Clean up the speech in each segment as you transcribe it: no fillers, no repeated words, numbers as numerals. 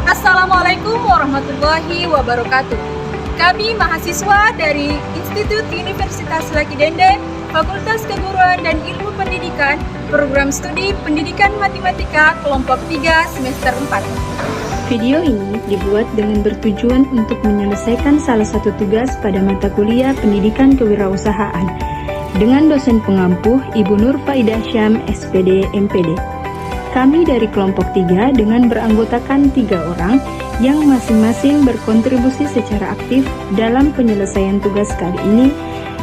Assalamualaikum warahmatullahi wabarakatuh. Kami mahasiswa dari Institut Universitas Laki Dende, Fakultas Keguruan dan Ilmu Pendidikan, Program Studi Pendidikan Matematika Kelompok 3 Semester 4. Video ini dibuat dengan bertujuan untuk menyelesaikan salah satu tugas pada mata kuliah Pendidikan Kewirausahaan dengan dosen pengampuh Ibu Nur Faidah Syam, SPD, MPD. Kami dari kelompok 3 dengan beranggotakan 3 orang yang masing-masing berkontribusi secara aktif dalam penyelesaian tugas kali ini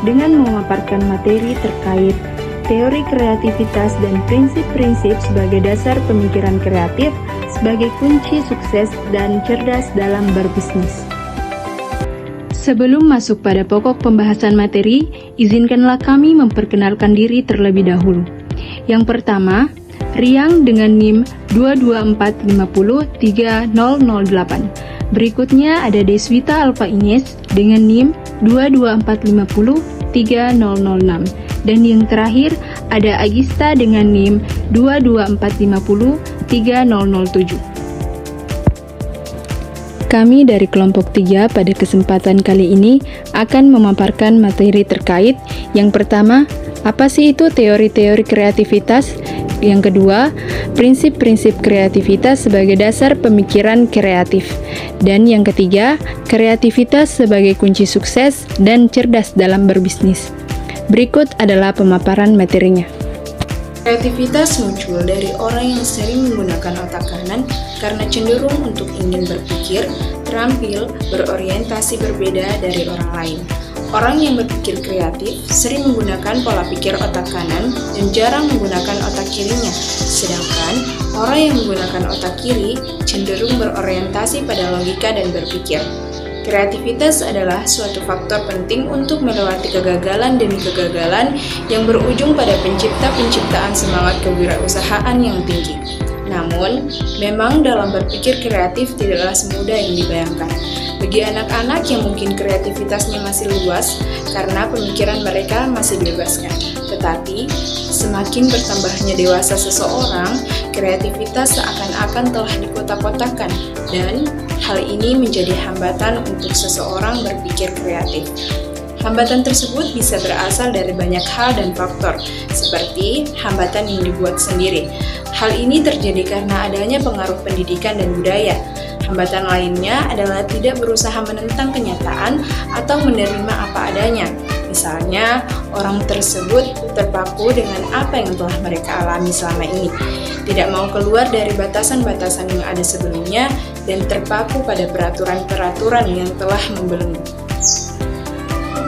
dengan memaparkan materi terkait teori kreativitas dan prinsip-prinsip sebagai dasar pemikiran kreatif sebagai kunci sukses dan cerdas dalam berbisnis. Sebelum masuk pada pokok pembahasan materi, izinkanlah kami memperkenalkan diri terlebih dahulu. Yang pertama, Riang dengan NIM 22450308. Berikutnya ada Deswita Alfa Ines dengan NIM 22450306. Dan yang terakhir ada Agista dengan NIM 22450307. Kami dari kelompok 3 pada kesempatan kali ini akan memaparkan materi terkait yang pertama, apa sih itu teori-teori kreativitas? Yang kedua, prinsip-prinsip kreativitas sebagai dasar pemikiran kreatif. Dan yang ketiga, kreativitas sebagai kunci sukses dan cerdas dalam berbisnis. Berikut adalah pemaparan materinya. Kreativitas muncul dari orang yang sering menggunakan otak kanan karena cenderung untuk ingin berpikir, terampil, berorientasi berbeda dari orang lain. Orang yang berpikir kreatif sering menggunakan pola pikir otak kanan dan jarang menggunakan otak kirinya. Sedangkan orang yang menggunakan otak kiri cenderung berorientasi pada logika dan berpikir. Kreativitas adalah suatu faktor penting untuk melewati kegagalan demi kegagalan yang berujung pada penciptaan semangat kewirausahaan yang tinggi. Namun, memang dalam berpikir kreatif tidaklah semudah yang dibayangkan. Bagi anak-anak yang mungkin kreativitasnya masih luas karena pemikiran mereka masih dibebaskan. Tetapi, semakin bertambahnya dewasa seseorang, kreativitas seakan-akan telah dikotak-kotakan dan hal ini menjadi hambatan untuk seseorang berpikir kreatif. Hambatan tersebut bisa berasal dari banyak hal dan faktor, seperti hambatan yang dibuat sendiri. Hal ini terjadi karena adanya pengaruh pendidikan dan budaya. Hambatan lainnya adalah tidak berusaha menentang kenyataan atau menerima apa adanya. Misalnya, orang tersebut terpaku dengan apa yang telah mereka alami selama ini, tidak mau keluar dari batasan-batasan yang ada sebelumnya, dan terpaku pada peraturan-peraturan yang telah membelenggu.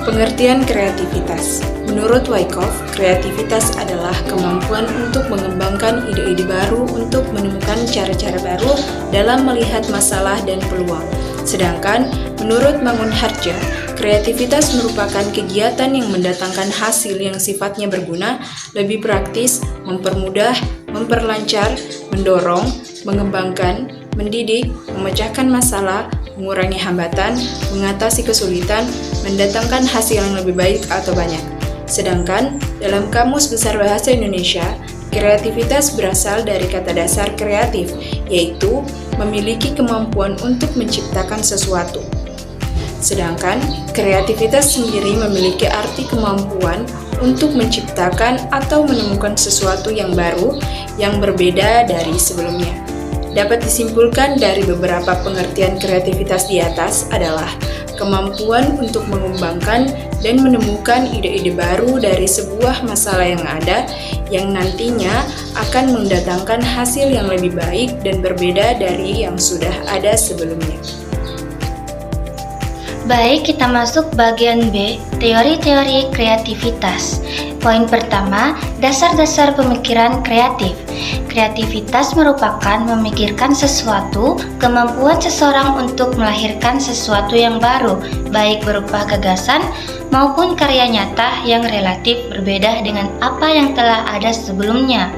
Pengertian kreativitas. Menurut Wyckoff, kreativitas adalah kemampuan untuk mengembangkan ide-ide baru untuk menemukan cara-cara baru dalam melihat masalah dan peluang. Sedangkan, menurut Mangun Harja, kreativitas merupakan kegiatan yang mendatangkan hasil yang sifatnya berguna, lebih praktis, mempermudah, memperlancar, mendorong, mengembangkan, mendidik, memecahkan masalah, mengurangi hambatan, mengatasi kesulitan, mendatangkan hasil yang lebih baik atau banyak. Sedangkan, dalam Kamus Besar Bahasa Indonesia, kreativitas berasal dari kata dasar kreatif, yaitu memiliki kemampuan untuk menciptakan sesuatu. Sedangkan, kreativitas sendiri memiliki arti kemampuan untuk menciptakan atau menemukan sesuatu yang baru, yang berbeda dari sebelumnya. Dapat disimpulkan dari beberapa pengertian kreativitas di atas adalah kemampuan untuk mengembangkan dan menemukan ide-ide baru dari sebuah masalah yang ada yang nantinya akan mendatangkan hasil yang lebih baik dan berbeda dari yang sudah ada sebelumnya. Baik, kita masuk bagian B, teori-teori kreativitas. Poin pertama, dasar-dasar pemikiran kreatif. Kreativitas merupakan memikirkan sesuatu, kemampuan seseorang untuk melahirkan sesuatu yang baru, baik berupa gagasan maupun karya nyata yang relatif berbeda dengan apa yang telah ada sebelumnya.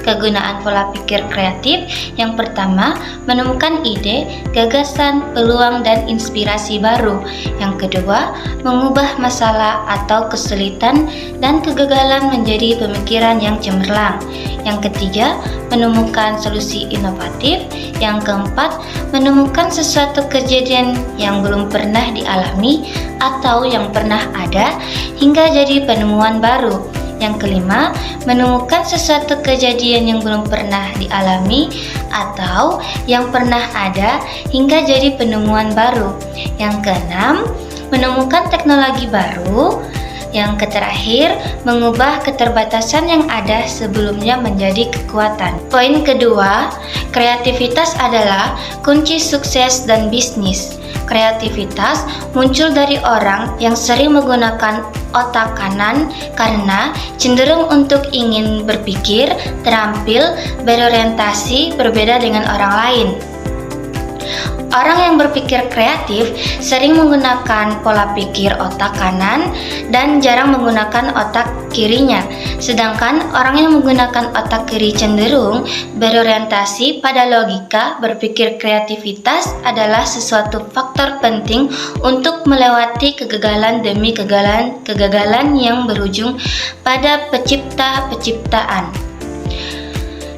kegunaan pola pikir kreatif. Yang pertama, menemukan ide, gagasan, peluang, dan inspirasi baru. Yang kedua, mengubah masalah atau kesulitan dan kegagalan menjadi pemikiran yang cemerlang. Yang ketiga, menemukan solusi inovatif. Yang keempat, menemukan sesuatu kejadian yang belum pernah dialami atau yang pernah ada hingga jadi penemuan baru. Yang kelima, menemukan sesuatu kejadian yang belum pernah dialami atau yang pernah ada hingga jadi penemuan baru. Yang keenam, menemukan teknologi baru. Yang terakhir, mengubah keterbatasan yang ada sebelumnya menjadi kekuatan. Poin kedua, kreativitas adalah kunci sukses dan bisnis. Kreativitas muncul dari orang yang sering menggunakan otak kanan karena cenderung untuk ingin berpikir, terampil, berorientasi, berbeda dengan orang lain. Orang yang berpikir kreatif sering menggunakan pola pikir otak kanan dan jarang menggunakan otak kirinya. Sedangkan orang yang menggunakan otak kiri cenderung berorientasi pada logika. Berpikir kreativitas adalah sesuatu faktor penting untuk melewati kegagalan demi kegagalan yang berujung pada penciptaan.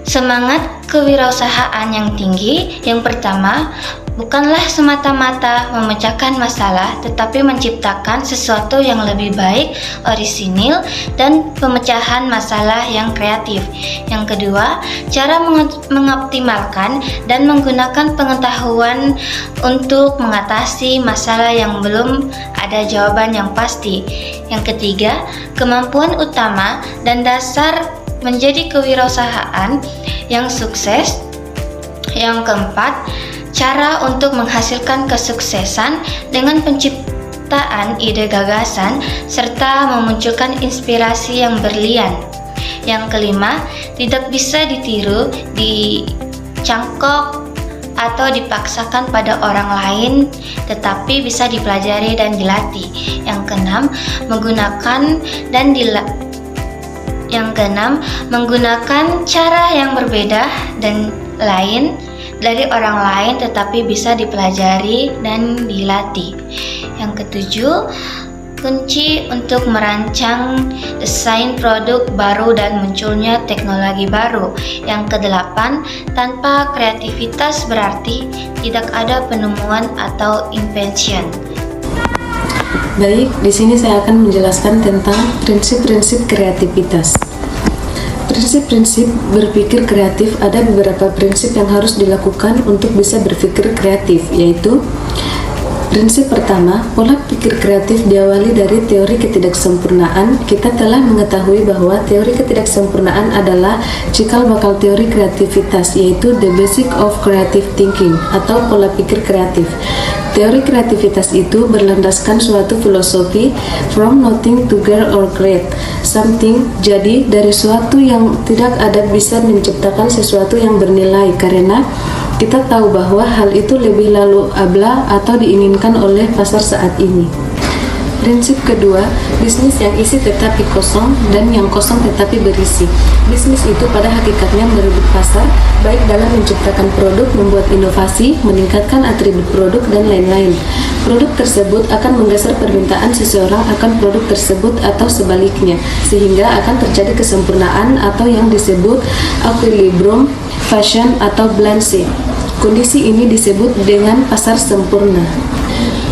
Semangat kewirausahaan yang tinggi. Yang pertama, bukanlah semata-mata memecahkan masalah, tetapi menciptakan sesuatu yang lebih baik, orisinil, dan pemecahan masalah yang kreatif. Yang kedua, cara mengoptimalkan dan menggunakan pengetahuan untuk mengatasi masalah yang belum ada jawaban yang pasti. Yang ketiga, kemampuan utama dan dasar menjadi kewirausahaan yang sukses. Yang keempat, cara untuk menghasilkan kesuksesan dengan penciptaan ide gagasan serta memunculkan inspirasi yang berlian. Yang kelima, tidak bisa ditiru, dicangkok, atau dipaksakan pada orang lain, tetapi bisa dipelajari dan dilatih. Yang keenam, menggunakan cara yang berbeda dan lain dari orang lain tetapi bisa dipelajari dan dilatih. Yang ketujuh, kunci untuk merancang desain produk baru dan munculnya teknologi baru. Yang kedelapan, tanpa kreativitas berarti tidak ada penemuan atau invention. Baik, di sini saya akan menjelaskan tentang prinsip-prinsip kreativitas. Prinsip-prinsip berpikir kreatif, ada beberapa prinsip yang harus dilakukan untuk bisa berpikir kreatif, yaitu prinsip pertama, pola pikir kreatif diawali dari teori ketidaksempurnaan. Kita telah mengetahui bahwa teori ketidaksempurnaan adalah cikal bakal teori kreativitas, yaitu the basic of creative thinking atau pola pikir kreatif. Teori kreativitas itu berlandaskan suatu filosofi from nothing to great or create something. Jadi dari suatu yang tidak ada bisa menciptakan sesuatu yang bernilai, karena kita tahu bahwa hal itu lebih lalu abla atau diinginkan oleh pasar saat ini. Prinsip kedua, bisnis yang isi tetapi kosong dan yang kosong tetapi berisi. Bisnis itu pada hakikatnya merebut pasar, baik dalam menciptakan produk, membuat inovasi, meningkatkan atribut produk, dan lain-lain. Produk tersebut akan menggeser permintaan seseorang akan produk tersebut atau sebaliknya, sehingga akan terjadi kesempurnaan atau yang disebut equilibrium, fashion, atau balance. Kondisi ini disebut dengan pasar sempurna.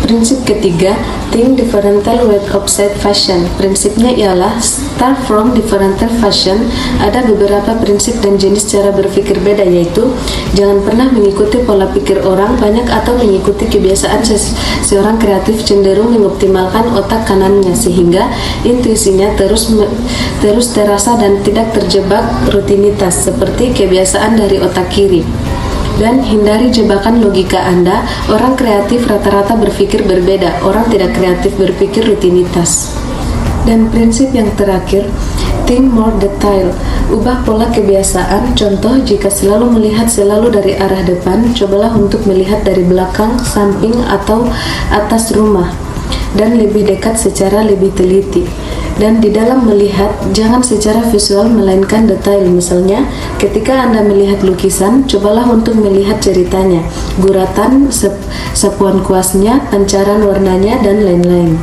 Prinsip ketiga, think differential way of set fashion. Prinsipnya ialah start from differential fashion. Ada beberapa prinsip dan jenis cara berpikir beda, yaitu jangan pernah mengikuti pola pikir orang banyak atau mengikuti kebiasaan seorang kreatif cenderung mengoptimalkan otak kanannya sehingga intuisinya terus terasa dan tidak terjebak rutinitas seperti kebiasaan dari otak kiri. Dan hindari jebakan logika Anda. Orang kreatif rata-rata berpikir berbeda, orang tidak kreatif berpikir rutinitas. Dan prinsip yang terakhir, think more detail. Ubah pola kebiasaan. Contoh, jika selalu melihat selalu dari arah depan, cobalah untuk melihat dari belakang, samping, atau atas rumah, dan lebih dekat secara lebih teliti. Dan di dalam melihat, jangan secara visual melainkan detail. Misalnya, ketika Anda melihat lukisan, cobalah untuk melihat ceritanya, guratan, sapuan kuasnya, pancaran warnanya, dan lain-lain.